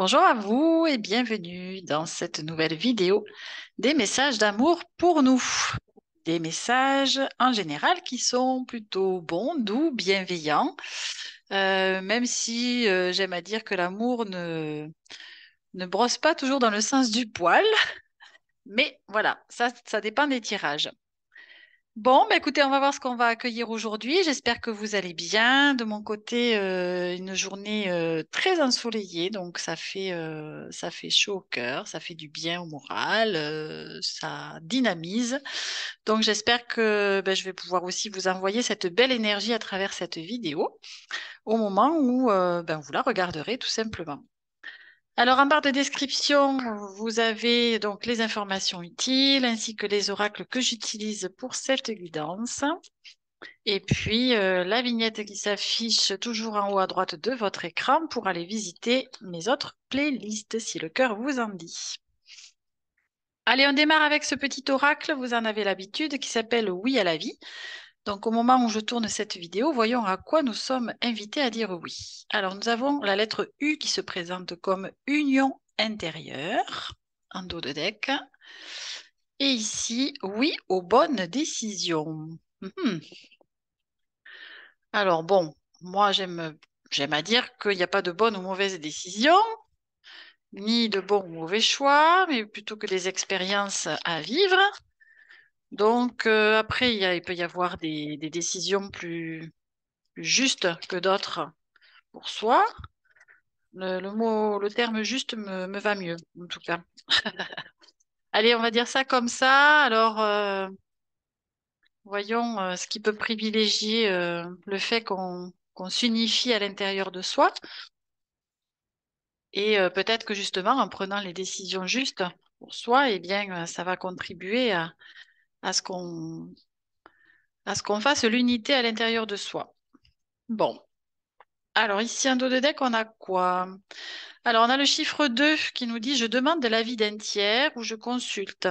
Bonjour à vous et bienvenue dans cette nouvelle vidéo des messages d'amour pour nous. Des messages en général qui sont plutôt bons, doux, bienveillants, même si j'aime à dire que l'amour ne brosse pas toujours dans le sens du poil, mais voilà, ça dépend des tirages. Bon, bah écoutez, on va voir ce qu'on va accueillir aujourd'hui. J'espère que vous allez bien. De mon côté, une journée très ensoleillée, donc ça fait chaud au cœur, ça fait du bien au moral, ça dynamise. Donc j'espère que je vais pouvoir aussi vous envoyer cette belle énergie à travers cette vidéo au moment où vous la regarderez tout simplement. Alors, en barre de description, vous avez donc les informations utiles ainsi que les oracles que j'utilise pour cette guidance. Et puis, la vignette qui s'affiche toujours en haut à droite de votre écran pour aller visiter mes autres playlists si le cœur vous en dit. Allez, on démarre avec ce petit oracle, vous en avez l'habitude, qui s'appelle Oui à la vie. Donc, au moment où je tourne cette vidéo, voyons à quoi nous sommes invités à dire oui. Alors, nous avons la lettre U qui se présente comme union intérieure en dos de deck. Et ici, oui aux bonnes décisions. Mhm. Alors, bon, moi, j'aime à dire qu'il n'y a pas de bonnes ou mauvaises décisions, ni de bons ou mauvais choix, mais plutôt que des expériences à vivre. Donc, après, il peut y avoir des décisions plus justes que d'autres pour soi. Le terme juste me va mieux, en tout cas. Allez, on va dire ça comme ça. Alors, voyons ce qui peut privilégier le fait qu'on s'unifie à l'intérieur de soi. Et peut-être que justement, en prenant les décisions justes pour soi, eh bien, ça va contribuer à à ce qu'on fasse l'unité à l'intérieur de soi. Bon. Alors ici, en dos de deck, on a quoi? Alors, on a le chiffre 2 qui nous dit: je demande de l'avis d'un tiers ou je consulte.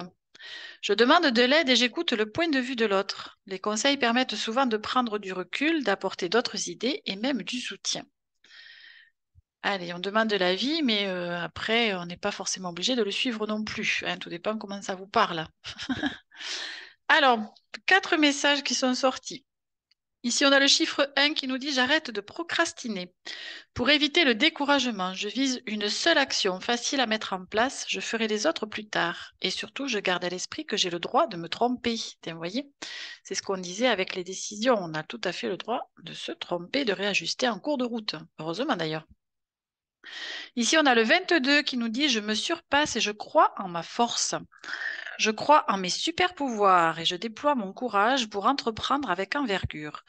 Je demande de l'aide et j'écoute le point de vue de l'autre. Les conseils permettent souvent de prendre du recul, d'apporter d'autres idées et même du soutien. Allez, on demande de l'avis, mais après, on n'est pas forcément obligé de le suivre non plus, hein, tout dépend comment ça vous parle. Alors, quatre messages qui sont sortis. Ici, on a le chiffre 1 qui nous dit: j'arrête de procrastiner. Pour éviter le découragement, je vise une seule action facile à mettre en place, je ferai les autres plus tard. Et surtout, je garde à l'esprit que j'ai le droit de me tromper. Vous voyez, c'est ce qu'on disait avec les décisions. On a tout à fait le droit de se tromper, de réajuster en cours de route. Heureusement d'ailleurs. Ici, on a le 22 qui nous dit: je me surpasse et je crois en ma force. Je crois en mes super pouvoirs et je déploie mon courage pour entreprendre avec envergure.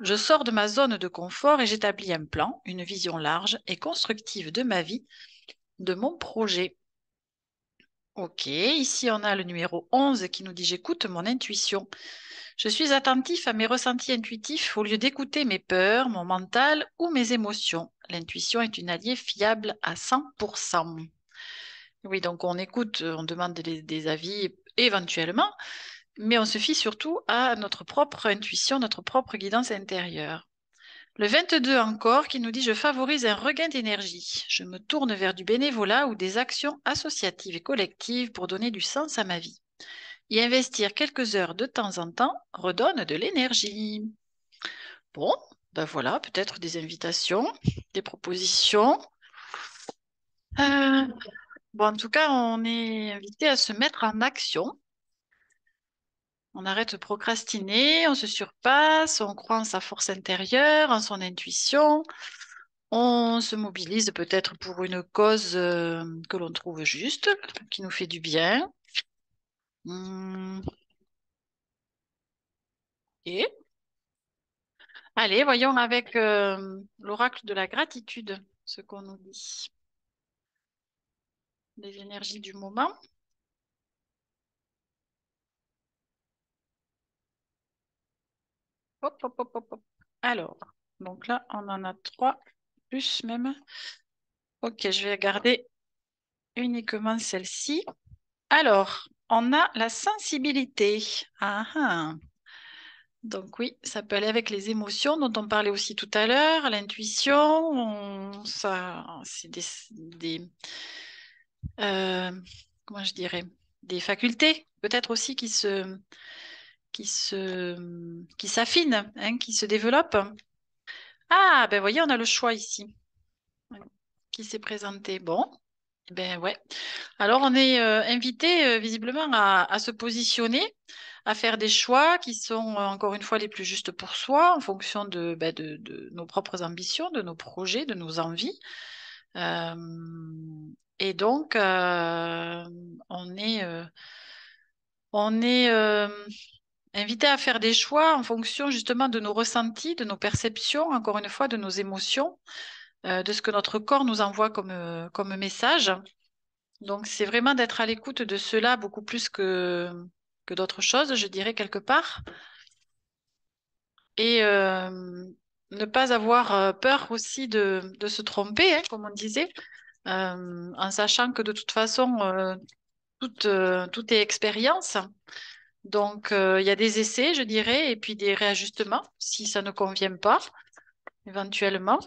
Je sors de ma zone de confort et j'établis un plan, une vision large et constructive de ma vie, de mon projet. Ok, ici on a le numéro 11 qui nous dit: j'écoute mon intuition. Je suis attentif à mes ressentis intuitifs au lieu d'écouter mes peurs, mon mental ou mes émotions. L'intuition est une alliée fiable à 100%. Oui, donc on écoute, on demande des avis éventuellement, mais on se fie surtout à notre propre intuition, notre propre guidance intérieure. Le 22 encore qui nous dit: je favorise un regain d'énergie. Je me tourne vers du bénévolat ou des actions associatives et collectives pour donner du sens à ma vie. Y investir quelques heures de temps en temps redonne de l'énergie. Bon, ben voilà, peut-être des invitations, des propositions. Euh, bon, en tout cas, on est invité à se mettre en action. On arrête de procrastiner, on se surpasse, on croit en sa force intérieure, en son intuition. On se mobilise peut-être pour une cause que l'on trouve juste, qui nous fait du bien. Hmm, et allez, voyons avec l'oracle de la gratitude ce qu'on nous dit. Les énergies du moment. Hop, hop, hop, hop, hop. Alors, donc là, on en a trois, plus même. Ok, je vais garder uniquement celle-ci. Alors, on a la sensibilité. Ah, ah. Donc oui, ça peut aller avec les émotions dont on parlait aussi tout à l'heure, l'intuition, ça, c'est euh, comment je dirais, des facultés peut-être aussi qui s'affinent, hein, qui se développent. Ah, ben voyez, on a le choix ici qui s'est présenté. Bon, ben ouais. Alors on est invité visiblement à se positionner, à faire des choix qui sont encore une fois les plus justes pour soi en fonction de nos propres ambitions, de nos projets, de nos envies. Euh, et donc on est invité à faire des choix en fonction justement de nos ressentis, de nos perceptions, encore une fois, de nos émotions, de ce que notre corps nous envoie comme message. Donc, c'est vraiment d'être à l'écoute de cela beaucoup plus que d'autres choses, je dirais, quelque part. Et ne pas avoir peur aussi de se tromper, hein, comme on disait, en sachant que de toute façon, tout est expérience. Donc, il y a des essais, je dirais, et puis des réajustements si ça ne convient pas, éventuellement.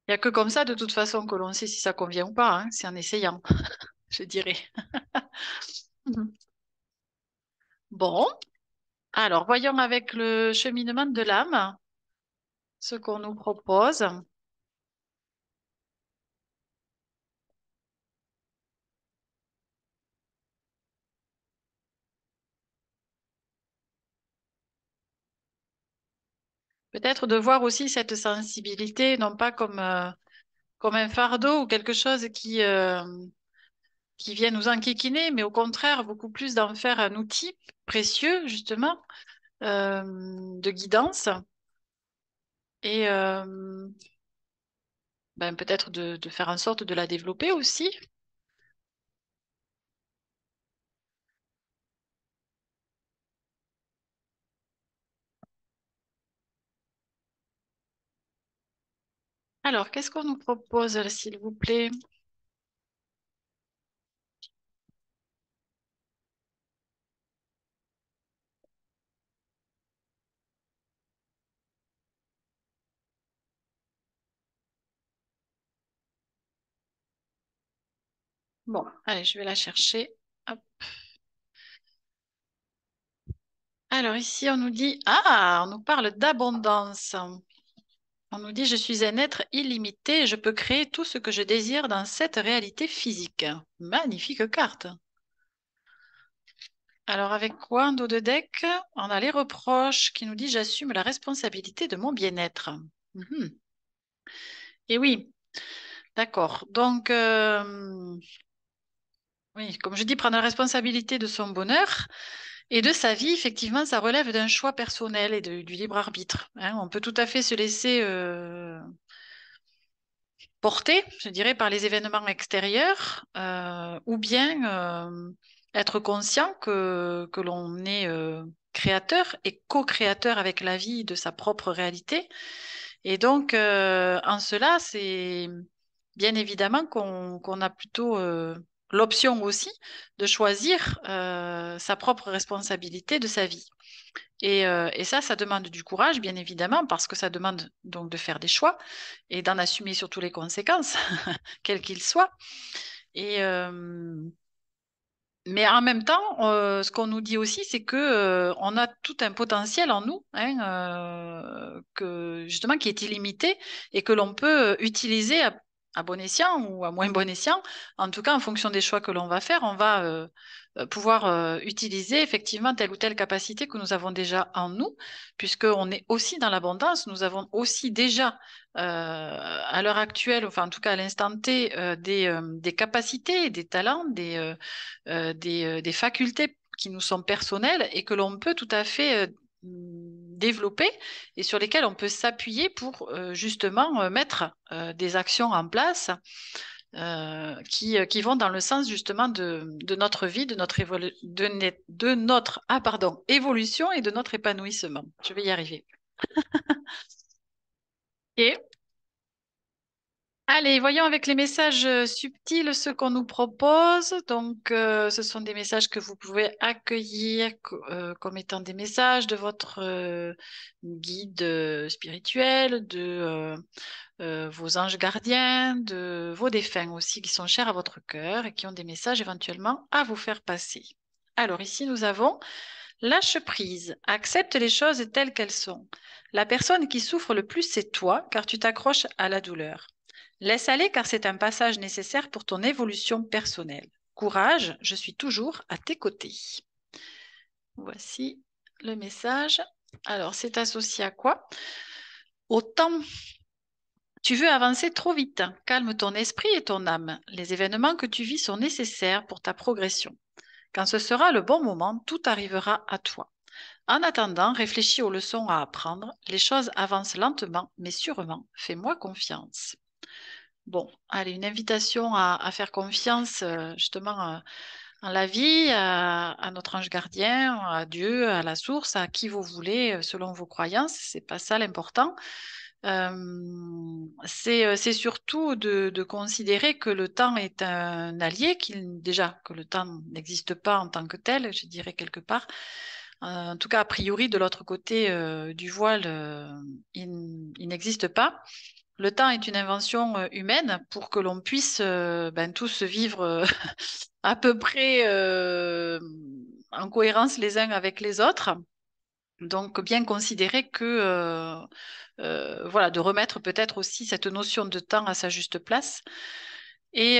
Il n'y a que comme ça, de toute façon, que l'on sait si ça convient ou pas, hein, c'est en essayant, je dirais. Mhm. Bon, alors voyons avec le cheminement de l'âme ce qu'on nous propose. Peut-être de voir aussi cette sensibilité, non pas comme un fardeau ou quelque chose qui vient nous enquiquiner, mais au contraire, beaucoup plus d'en faire un outil précieux, justement, de guidance et peut-être de faire en sorte de la développer aussi. Alors, qu'est-ce qu'on nous propose, là, s'il vous plaît? Bon, allez, je vais la chercher. Hop. Alors ici, on nous dit, ah, on nous parle d'abondance. On nous dit, je suis un être illimité et je peux créer tout ce que je désire dans cette réalité physique. Magnifique carte. Alors avec quoi en dos de deck? On a les reproches qui nous dit, j'assume la responsabilité de mon bien-être. Mhm. Et oui, d'accord. Donc, oui, comme je dis, prendre la responsabilité de son bonheur. Et de sa vie, effectivement, ça relève d'un choix personnel et du libre arbitre, hein. On peut tout à fait se laisser porter, je dirais, par les événements extérieurs, ou bien être conscient que l'on est créateur et co-créateur avec la vie de sa propre réalité. Et donc, en cela, c'est bien évidemment qu'on a plutôt l'option aussi de choisir sa propre responsabilité de sa vie. Et ça demande du courage, bien évidemment, parce que ça demande donc de faire des choix et d'en assumer surtout les conséquences, quels qu'ils soient. Et, mais en même temps, ce qu'on nous dit aussi, c'est que on a tout un potentiel en nous, hein, que justement qui est illimité et que l'on peut utiliser à bon escient ou à moins bon escient. En tout cas, en fonction des choix que l'on va faire, on va pouvoir utiliser effectivement telle ou telle capacité que nous avons déjà en nous, puisqu'on est aussi dans l'abondance. Nous avons aussi déjà à l'heure actuelle, enfin en tout cas à l'instant T, des capacités, des talents, des facultés qui nous sont personnelles et que l'on peut tout à fait développer et sur lesquelles on peut s'appuyer pour justement mettre des actions en place qui vont dans le sens justement de notre vie, de notre évolution et de notre épanouissement. Je vais y arriver. Et Allez, voyons avec les messages subtils ce qu'on nous propose. Donc, ce sont des messages que vous pouvez accueillir comme étant des messages de votre guide spirituel, de vos anges gardiens, de vos défunts aussi, qui sont chers à votre cœur et qui ont des messages éventuellement à vous faire passer. Alors, ici, nous avons lâche prise, accepte les choses telles qu'elles sont. La personne qui souffre le plus, c'est toi, car tu t'accroches à la douleur. Laisse aller, car c'est un passage nécessaire pour ton évolution personnelle. Courage, je suis toujours à tes côtés. Voici le message. Alors, c'est associé à quoi? Au temps. Tu veux avancer trop vite. Calme ton esprit et ton âme. Les événements que tu vis sont nécessaires pour ta progression. Quand ce sera le bon moment, tout arrivera à toi. En attendant, réfléchis aux leçons à apprendre. Les choses avancent lentement, mais sûrement. Fais-moi confiance. Bon, allez, une invitation à faire confiance justement en la vie, à notre ange gardien, à Dieu, à la source, à qui vous voulez, selon vos croyances. C'est pas ça l'important. C'est surtout de considérer que le temps est un allié, déjà que le temps n'existe pas en tant que tel, je dirais quelque part. En tout cas, a priori, de l'autre côté du voile, il n'existe pas. Le temps est une invention humaine pour que l'on puisse tous vivre à peu près en cohérence les uns avec les autres. Donc, bien considérer que, voilà, de remettre peut-être aussi cette notion de temps à sa juste place. Et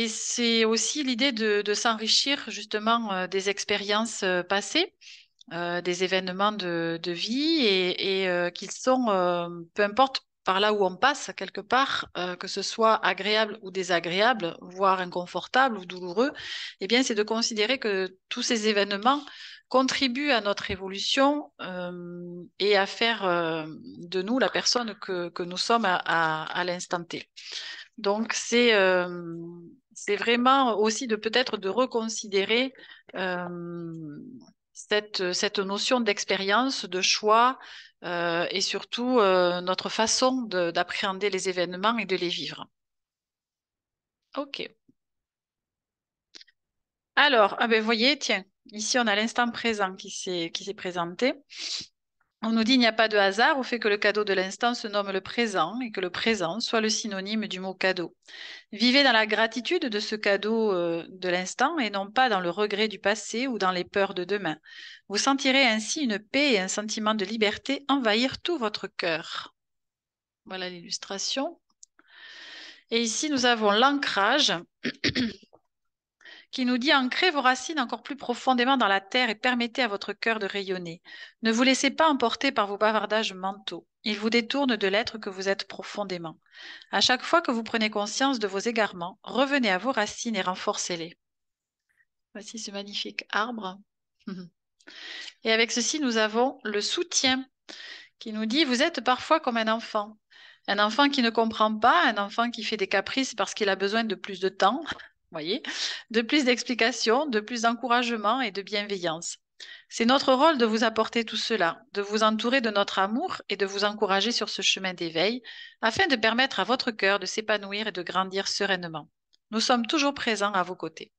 c'est aussi l'idée de s'enrichir justement des expériences passées, des événements de vie et qu'ils sont, peu importe par là où on passe quelque part, que ce soit agréable ou désagréable, voire inconfortable ou douloureux, eh bien, c'est de considérer que tous ces événements contribuent à notre évolution et à faire de nous la personne que nous sommes à l'instant T. Donc, c'est vraiment aussi de peut-être de reconsidérer cette notion d'expérience, de choix et surtout notre façon d'appréhender les événements et de les vivre. OK. Alors, ah ben, voyez, tiens, ici on a l'instant présent qui s'est présenté. On nous dit il n'y a pas de hasard au fait que le cadeau de l'instant se nomme le présent et que le présent soit le synonyme du mot cadeau. Vivez dans la gratitude de ce cadeau de l'instant et non pas dans le regret du passé ou dans les peurs de demain. Vous sentirez ainsi une paix et un sentiment de liberté envahir tout votre cœur. Voilà l'illustration. Et ici, nous avons l'ancrage qui nous dit ancrez vos racines encore plus profondément dans la terre et permettez à votre cœur de rayonner. Ne vous laissez pas emporter par vos bavardages mentaux. Ils vous détournent de l'être que vous êtes profondément. À chaque fois que vous prenez conscience de vos égarements, revenez à vos racines et renforcez-les. Voici ce magnifique arbre. Et avec ceci, nous avons le soutien qui nous dit, vous êtes parfois comme un enfant. Un enfant qui ne comprend pas, un enfant qui fait des caprices parce qu'il a besoin de plus de temps, voyez, de plus d'explications, de plus d'encouragement et de bienveillance. C'est notre rôle de vous apporter tout cela, de vous entourer de notre amour et de vous encourager sur ce chemin d'éveil, afin de permettre à votre cœur de s'épanouir et de grandir sereinement. Nous sommes toujours présents à vos côtés.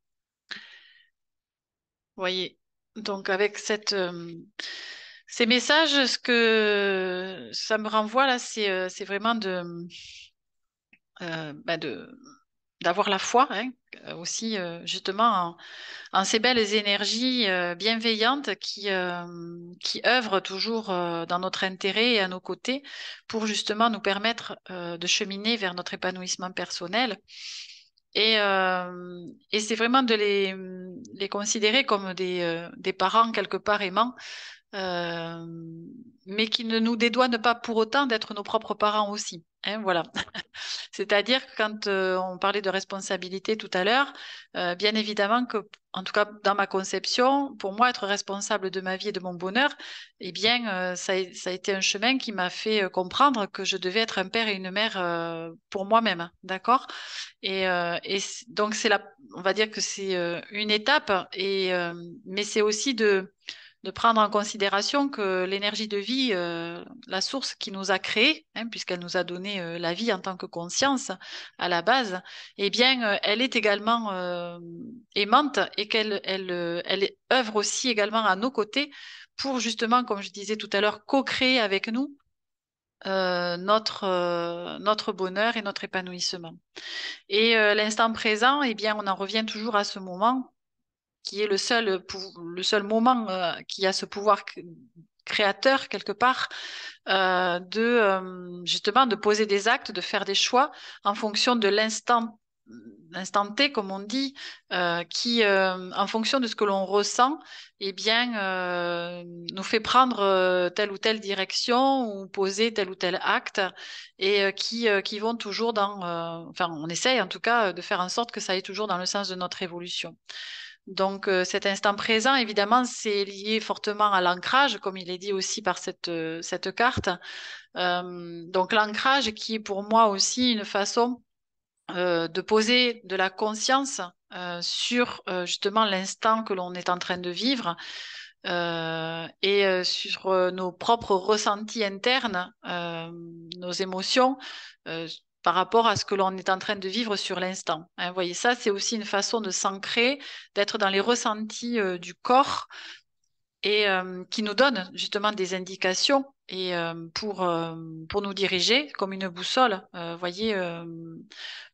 Voyez, donc avec ces messages, ce que ça me renvoie là, c'est vraiment de d'avoir la foi, hein, aussi justement en ces belles énergies bienveillantes qui œuvrent toujours dans notre intérêt et à nos côtés pour justement nous permettre de cheminer vers notre épanouissement personnel. Et c'est vraiment de les considérer comme des parents quelque part aimants, euh, mais qui ne nous dédouanent pas pour autant d'être nos propres parents aussi. Hein, voilà. C'est-à-dire que quand on parlait de responsabilité tout à l'heure, bien évidemment que, en tout cas dans ma conception, pour moi, être responsable de ma vie et de mon bonheur, eh bien, ça a été un chemin qui m'a fait comprendre que je devais être un père et une mère pour moi-même, d'accord? Donc on va dire que c'est une étape, mais c'est aussi de prendre en considération que l'énergie de vie, la source qui nous a créés, hein, puisqu'elle nous a donné la vie en tant que conscience à la base, eh bien, elle est également aimante et elle œuvre aussi également à nos côtés pour justement, comme je disais tout à l'heure, co-créer avec nous notre bonheur et notre épanouissement. Et l'instant présent, eh bien, on en revient toujours à ce moment qui est le seul moment qui a ce pouvoir créateur quelque part justement de poser des actes, de faire des choix en fonction de l'instant T, comme on dit, qui, en fonction de ce que l'on ressent, eh bien, nous fait prendre telle ou telle direction ou poser tel ou tel acte et qui vont toujours enfin, on essaye en tout cas de faire en sorte que ça aille toujours dans le sens de notre évolution. Donc, cet instant présent, évidemment, c'est lié fortement à l'ancrage, comme il est dit aussi par cette carte. Donc, l'ancrage qui est pour moi aussi une façon de poser de la conscience sur justement l'instant que l'on est en train de vivre et sur nos propres ressentis internes, nos émotions. Par rapport à ce que l'on est en train de vivre sur l'instant. Hein, vous voyez, ça, c'est aussi une façon de s'ancrer, d'être dans les ressentis du corps et qui nous donne justement des indications et pour nous diriger comme une boussole, voyez,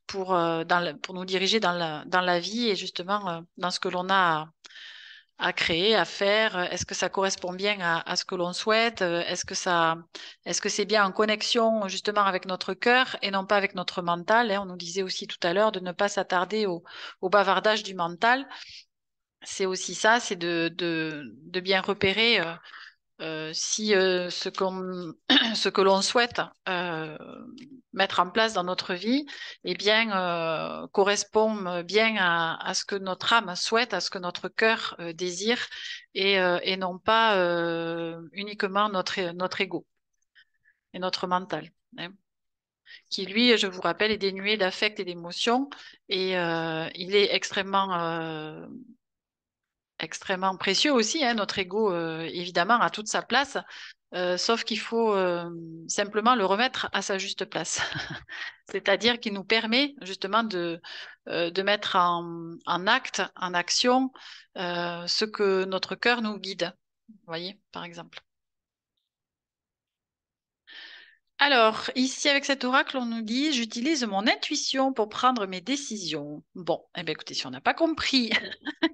pour nous diriger dans la vie et justement dans ce que l'on a à créer, à faire. Est-ce que ça correspond bien à ce que l'on souhaite? Est-ce que c'est bien en connexion justement avec notre cœur et non pas avec notre mental, hein? On nous disait aussi tout à l'heure de ne pas s'attarder au bavardage du mental. C'est aussi ça, c'est de bien repérer si ce que l'on souhaite mettre en place dans notre vie, eh bien, correspond bien à ce que notre âme souhaite, à ce que notre cœur désire, et non pas uniquement notre ego et notre mental, hein, qui, lui, je vous rappelle, est dénué d'affect et d'émotion, et il est extrêmement précieux aussi, hein, notre ego, évidemment, a toute sa place, sauf qu'il faut simplement le remettre à sa juste place. C'est-à-dire qu'il nous permet justement de mettre en acte, en action, ce que notre cœur nous guide. Vous voyez, par exemple. Alors, ici, avec cet oracle, on nous dit, j'utilise mon intuition pour prendre mes décisions. Bon, eh bien, écoutez, si on n'a pas compris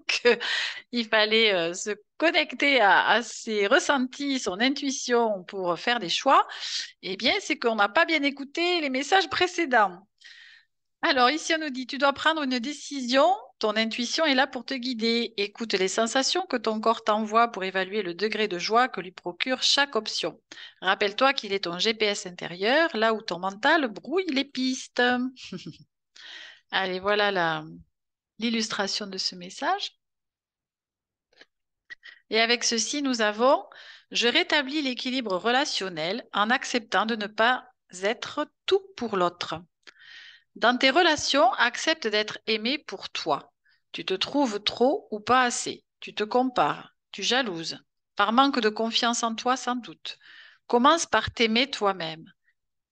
qu'il fallait se connecter à ses ressentis, son intuition pour faire des choix, eh bien, c'est qu'on n'a pas bien écouté les messages précédents. Alors, ici, on nous dit, tu dois prendre une décision, ton intuition est là pour te guider. Écoute les sensations que ton corps t'envoie pour évaluer le degré de joie que lui procure chaque option. Rappelle-toi qu'il est ton GPS intérieur, là où ton mental brouille les pistes. Allez, voilà l'illustration de ce message. Et avec ceci, nous avons, je rétablis l'équilibre relationnel en acceptant de ne pas être tout pour l'autre. Dans tes relations, accepte d'être aimé pour toi. Tu te trouves trop ou pas assez. Tu te compares. Tu jalouses. Par manque de confiance en toi, sans doute. Commence par t'aimer toi-même.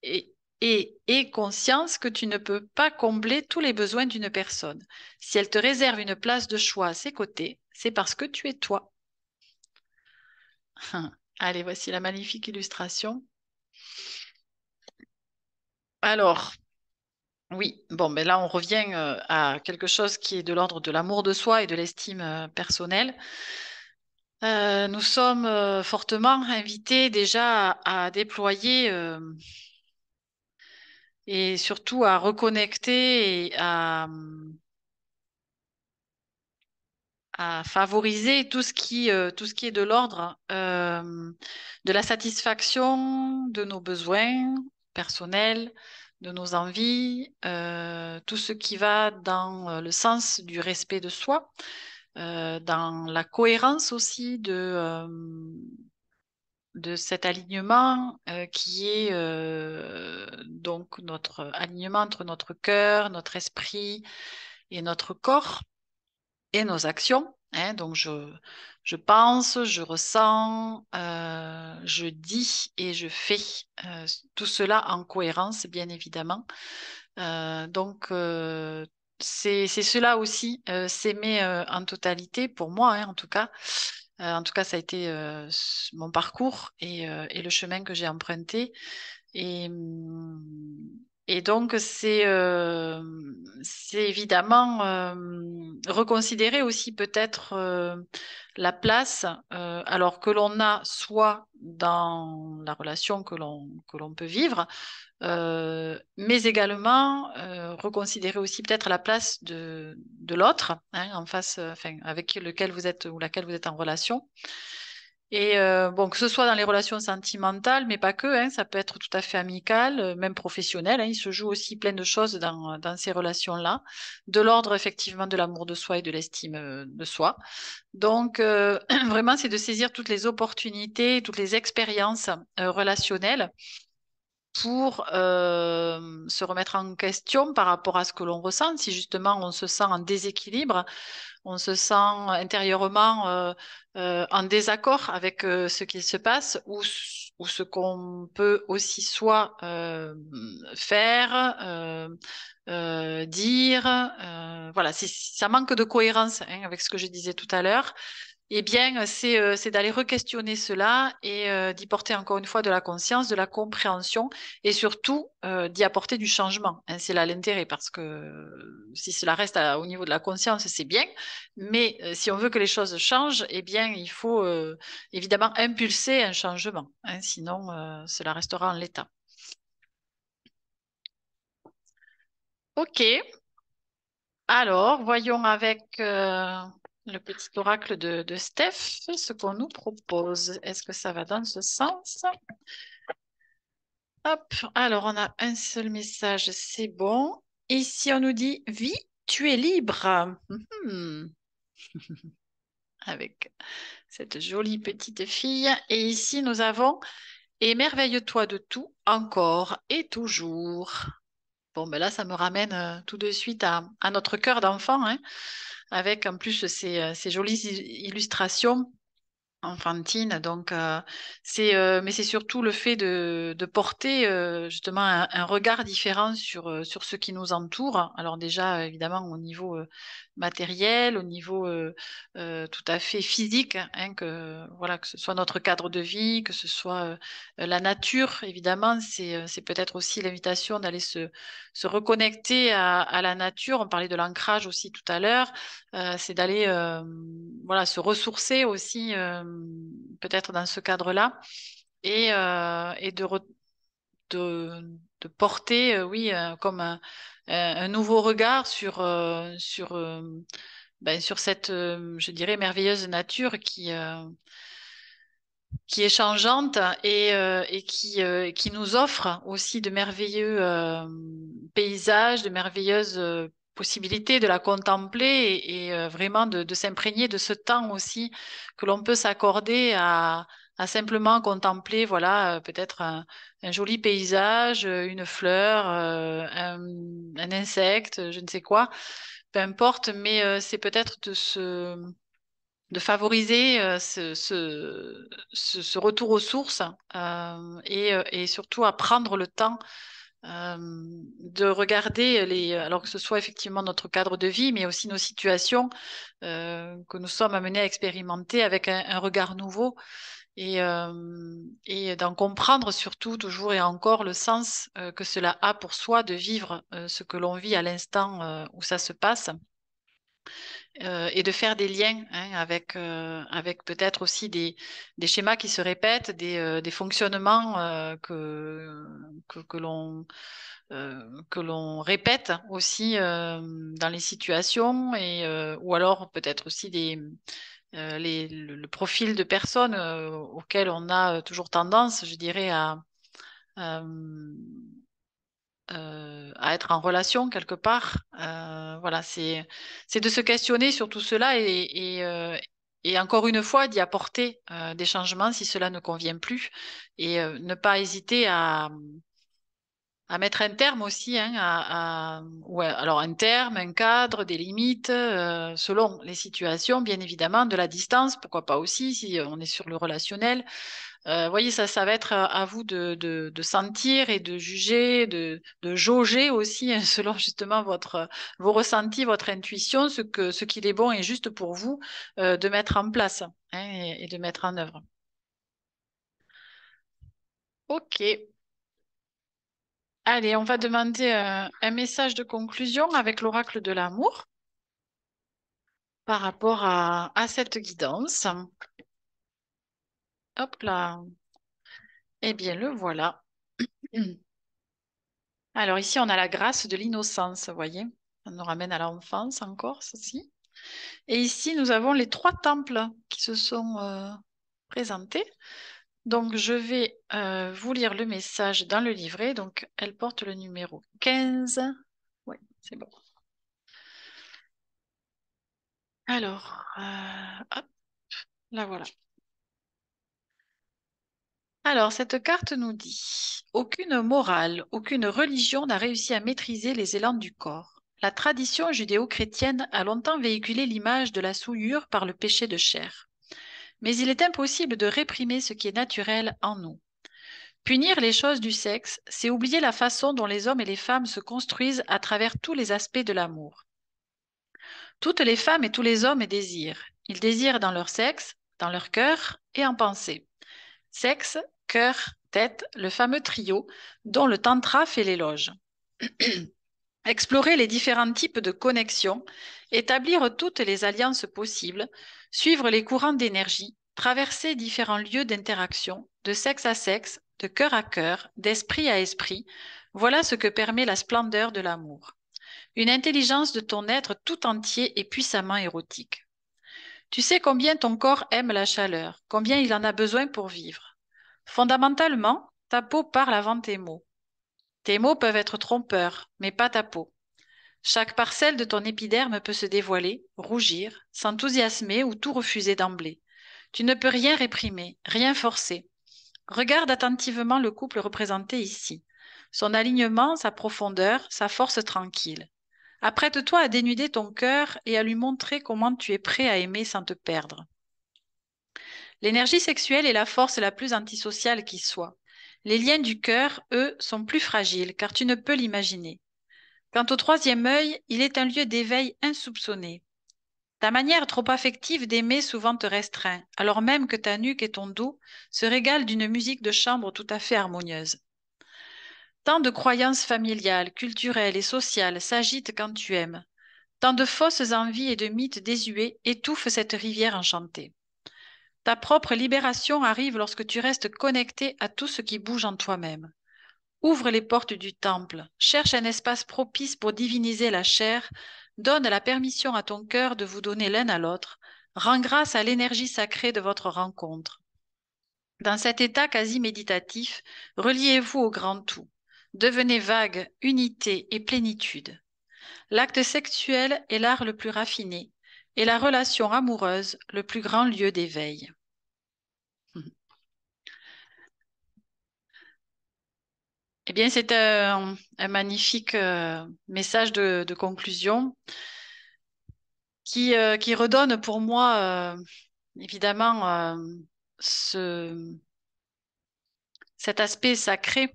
Et, et aie conscience que tu ne peux pas combler tous les besoins d'une personne. Si elle te réserve une place de choix à ses côtés, c'est parce que tu es toi. Allez, voici la magnifique illustration. Alors, oui, bon, ben là, on revient à quelque chose qui est de l'ordre de l'amour de soi et de l'estime personnelle. Nous sommes fortement invités déjà à déployer et surtout à reconnecter et à favoriser tout ce qui est de l'ordre de la satisfaction de nos besoins personnels, de nos envies, tout ce qui va dans le sens du respect de soi, dans la cohérence aussi de cet alignement qui est donc notre alignement entre notre cœur, notre esprit et notre corps et nos actions. hein. Donc, je pense, je ressens, je dis et je fais tout cela en cohérence, bien évidemment. Donc, c'est cela aussi, s'aimer en totalité, pour moi, hein, en tout cas. En tout cas, ça a été mon parcours et le chemin que j'ai emprunté. Et, hum, et donc, c'est évidemment reconsidérer aussi peut-être la place, alors que l'on a soit dans la relation que l'on peut vivre, mais également reconsidérer aussi peut-être la place de l'autre, hein, en face, enfin, avec lequel vous êtes ou laquelle vous êtes en relation. Et bon, que ce soit dans les relations sentimentales, mais pas que, hein, ça peut être tout à fait amical, même professionnel, hein, il se joue aussi plein de choses dans ces relations-là, de l'ordre effectivement de l'amour de soi et de l'estime de soi. Donc, vraiment, c'est de saisir toutes les opportunités, toutes les expériences relationnelles pour se remettre en question par rapport à ce que l'on ressent. Si justement on se sent en déséquilibre, on se sent intérieurement en désaccord avec ce qu'il se passe ou ce qu'on peut aussi soit faire, dire. Voilà, ça manque de cohérence hein, avec ce que je disais tout à l'heure. Eh bien, c'est d'aller re-questionner cela et d'y porter encore une fois de la conscience, de la compréhension et surtout d'y apporter du changement. Hein, c'est là l'intérêt parce que si cela reste au niveau de la conscience, c'est bien, mais si on veut que les choses changent, eh bien, il faut évidemment impulser un changement. Hein, sinon, cela restera en l'état. Ok, alors voyons avec le petit oracle de Steph ce qu'on nous propose. Est-ce que ça va dans ce sens? Hop, alors on a un seul message, c'est bon. Ici, on nous dit, Vie, tu es libre. Mhm. Avec cette jolie petite fille. Et ici, nous avons, Émerveille-toi de tout, encore et toujours. Bon, ben là, ça me ramène tout de suite à notre cœur d'enfant, hein, avec en plus ces jolies illustrations enfantine. Donc, mais c'est surtout le fait de porter justement un regard différent sur ce qui nous entoure. Alors déjà, évidemment, au niveau matériel, au niveau tout à fait physique, hein, voilà, que ce soit notre cadre de vie, que ce soit la nature, évidemment, c'est peut-être aussi l'invitation d'aller se reconnecter à la nature. On parlait de l'ancrage aussi tout à l'heure. C'est d'aller voilà, se ressourcer aussi peut-être dans ce cadre-là et de, de porter oui comme un nouveau regard sur cette je dirais merveilleuse nature qui est changeante et qui nous offre aussi de merveilleux paysages, de merveilleuses possibilités de la contempler et vraiment de s'imprégner de ce temps aussi que l'on peut s'accorder à simplement contempler, voilà, peut-être un joli paysage, une fleur, un insecte, je ne sais quoi, peu importe, mais c'est peut-être de favoriser ce retour aux sources et surtout à prendre le temps de regarder alors que ce soit effectivement notre cadre de vie, mais aussi nos situations que nous sommes amenés à expérimenter avec un regard nouveau et d'en comprendre surtout toujours et encore le sens que cela a pour soi de vivre ce que l'on vit à l'instant où ça se passe et de faire des liens hein, avec peut-être aussi des schémas qui se répètent, des fonctionnements que l'on répète aussi dans les situations ou alors peut-être aussi le profil de personnes auxquelles on a toujours tendance, je dirais, euh, à être en relation quelque part. Voilà, c'est de se questionner sur tout cela et encore une fois d'y apporter des changements si cela ne convient plus et ne pas hésiter à mettre un terme aussi, hein, ouais, alors un terme, un cadre, des limites, selon les situations, bien évidemment, de la distance, pourquoi pas aussi, si on est sur le relationnel. Vous voyez, ça va être à vous de sentir et de juger, de jauger aussi, hein, selon justement vos ressentis, votre intuition, ce qu'il est bon et juste pour vous de mettre en place, hein, et de mettre en œuvre. Ok. Allez, on va demander un message de conclusion avec l'oracle de l'amour par rapport à cette guidance. Hop là. Eh bien, le voilà. Alors ici, on a la grâce de l'innocence, vous voyez. Ça nous ramène à l'enfance encore, ceci. Et ici, nous avons les trois temples qui se sont présentés. Donc, je vais vous lire le message dans le livret. Donc, elle porte le numéro 15. Oui, c'est bon. Alors, hop, là voilà. Alors, cette carte nous dit, aucune morale, aucune religion n'a réussi à maîtriser les élans du corps. La tradition judéo-chrétienne a longtemps véhiculé l'image de la souillure par le péché de chair. Mais il est impossible de réprimer ce qui est naturel en nous. Punir les choses du sexe, c'est oublier la façon dont les hommes et les femmes se construisent à travers tous les aspects de l'amour. Toutes les femmes et tous les hommes désirent. Ils désirent dans leur sexe, dans leur cœur et en pensée. Sexe, cœur, tête, le fameux trio dont le tantra fait l'éloge. Explorer les différents types de connexions, établir toutes les alliances possibles, suivre les courants d'énergie, traverser différents lieux d'interaction, de sexe à sexe, de cœur à cœur, d'esprit à esprit, voilà ce que permet la splendeur de l'amour. Une intelligence de ton être tout entier et puissamment érotique. Tu sais combien ton corps aime la chaleur, combien il en a besoin pour vivre. Fondamentalement, ta peau parle avant tes mots. Tes mots peuvent être trompeurs, mais pas ta peau. Chaque parcelle de ton épiderme peut se dévoiler, rougir, s'enthousiasmer ou tout refuser d'emblée. Tu ne peux rien réprimer, rien forcer. Regarde attentivement le couple représenté ici. Son alignement, sa profondeur, sa force tranquille. Apprête-toi à dénuder ton cœur et à lui montrer comment tu es prêt à aimer sans te perdre. L'énergie sexuelle est la force la plus antisociale qui soit. Les liens du cœur, eux, sont plus fragiles, car tu ne peux l'imaginer. Quant au troisième œil, il est un lieu d'éveil insoupçonné. Ta manière trop affective d'aimer souvent te restreint, alors même que ta nuque et ton dos se régalent d'une musique de chambre tout à fait harmonieuse. Tant de croyances familiales, culturelles et sociales s'agitent quand tu aimes. Tant de fausses envies et de mythes désuets étouffent cette rivière enchantée. Ta propre libération arrive lorsque tu restes connecté à tout ce qui bouge en toi-même. Ouvre les portes du temple, cherche un espace propice pour diviniser la chair, donne la permission à ton cœur de vous donner l'un à l'autre, rends grâce à l'énergie sacrée de votre rencontre. Dans cet état quasi méditatif, reliez-vous au grand tout. Devenez vague, unité et plénitude. L'acte sexuel est l'art le plus raffiné et la relation amoureuse le plus grand lieu d'éveil. Eh bien, c'est un magnifique message de conclusion qui redonne pour moi, évidemment, ce, cet aspect sacré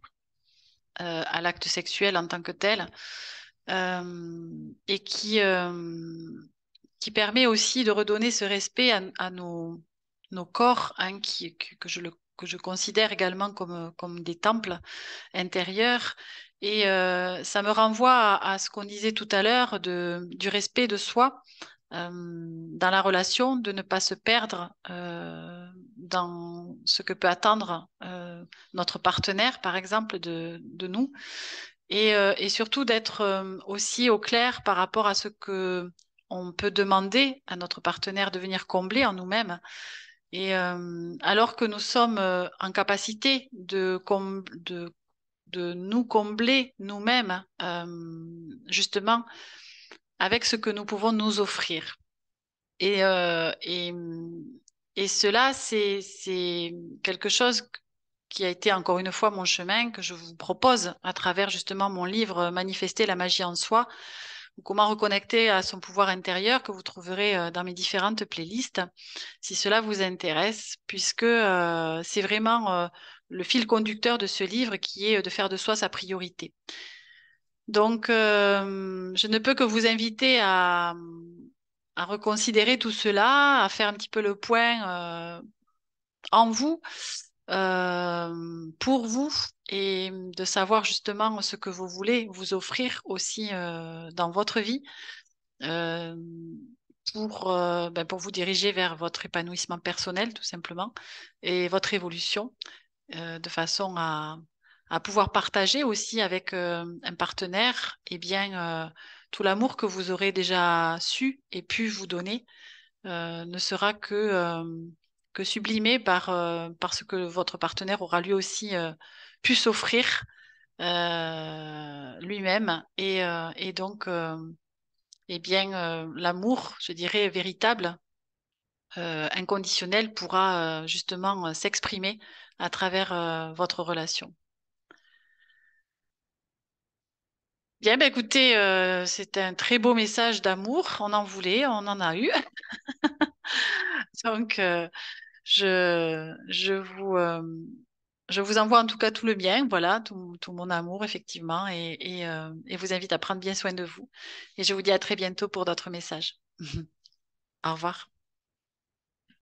à l'acte sexuel en tant que tel, et qui permet aussi de redonner ce respect à nos corps, hein, que je considère également comme des temples intérieurs. Et ça me renvoie à ce qu'on disait tout à l'heure du respect de soi dans la relation, de ne pas se perdre dans ce que peut attendre notre partenaire, par exemple, de nous, et surtout d'être aussi au clair par rapport à ce que on peut demander à notre partenaire de venir combler en nous-mêmes. Et alors que nous sommes en capacité de nous combler nous-mêmes, justement, avec ce que nous pouvons nous offrir. Et, euh, et, et cela, c'est quelque chose qui a été encore une fois mon chemin, que je vous propose à travers justement mon livre Manifester la magie en soi, ou comment reconnecter à son pouvoir intérieur, que vous trouverez dans mes différentes playlists, si cela vous intéresse, puisque c'est vraiment le fil conducteur de ce livre qui est de faire de soi sa priorité. Donc, je ne peux que vous inviter à reconsidérer tout cela, à faire un petit peu le point en vous, pour vous, et de savoir justement ce que vous voulez vous offrir aussi dans votre vie euh, pour vous diriger vers votre épanouissement personnel, tout simplement, et votre évolution, de façon à pouvoir partager aussi avec un partenaire, eh bien, tout l'amour que vous aurez déjà su et pu vous donner ne sera que sublimé par ce que votre partenaire aura lui aussi pu s'offrir lui-même. Et donc, eh bien, l'amour, je dirais, véritable, inconditionnel, pourra justement s'exprimer à travers votre relation. Bien, ben, écoutez, c'est un très beau message d'amour. On en voulait, on en a eu. Donc, je je vous envoie en tout cas tout le bien, voilà, tout mon amour, effectivement, et vous invite à prendre bien soin de vous. Et je vous dis à très bientôt pour d'autres messages. Au revoir.